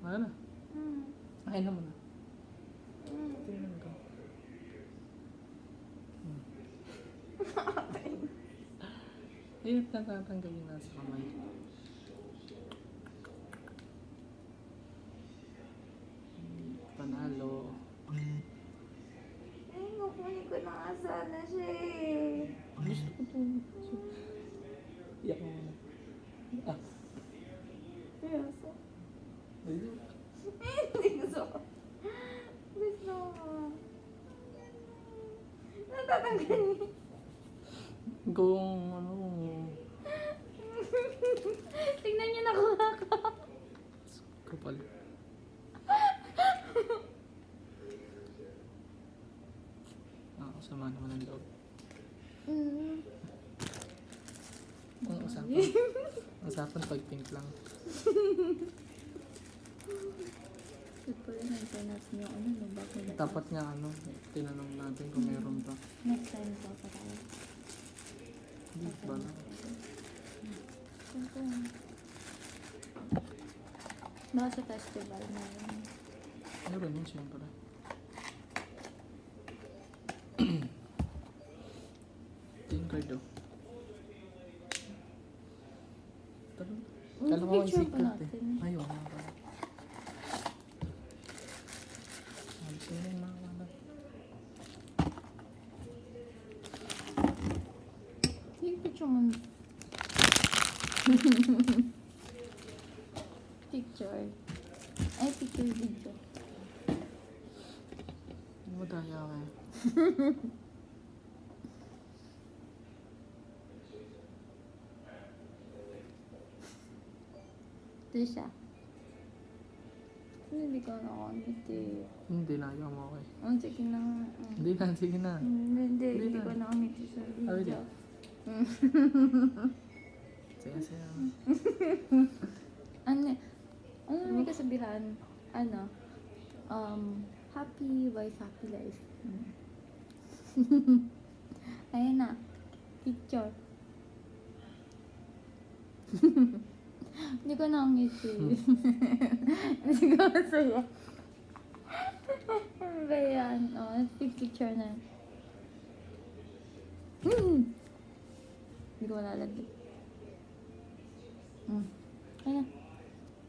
Ano na? Ay naman na. Tingnan ko. Ayun, natatanggalin na sa kamay. Panalo. Ay, kukunin ko na nga sana siya eh. Gusto ko to. Iyak mo muna. Ah. Seryoso? Ayun. Hindi gusto ko. Gusto ko. Natatanggal niya. Kung ano. Tingnan niyo nakuha ko. Kapal. Sama naman ang loob. Ang usapan. Usapan pag pink lang. Ito yung maintenance niyo. Ano no? Bakit? Dapat nga ano, tinanong natin kung meron pa. Next time po pa tayo. Hindi ba na? Baka sa festival na yun. Meron yun siyempre. Yung card oh. Kala ko yung Picture pa secret eh. natin. Ayun nga ba? Sino yung mga kalat? Yung picture mo. Picture. Ay, picture video. Madaya ka eh. Ito siya. Hindi ko nakamit eh. Hindi na, ayaw mo okay. Oh, sige na nga. Hindi na, sige na. Hindi Hindi ko na. nakamit sa Ah, video. Saya-saya. Ano may kasabihan? Ano? Happy wife, happy life. Ayan na. Picture. Hindi ko nakangiti. Hindi ko masaya. Ano ba yan? Oh, picture na. Hindi ko malalagay. Ayan na.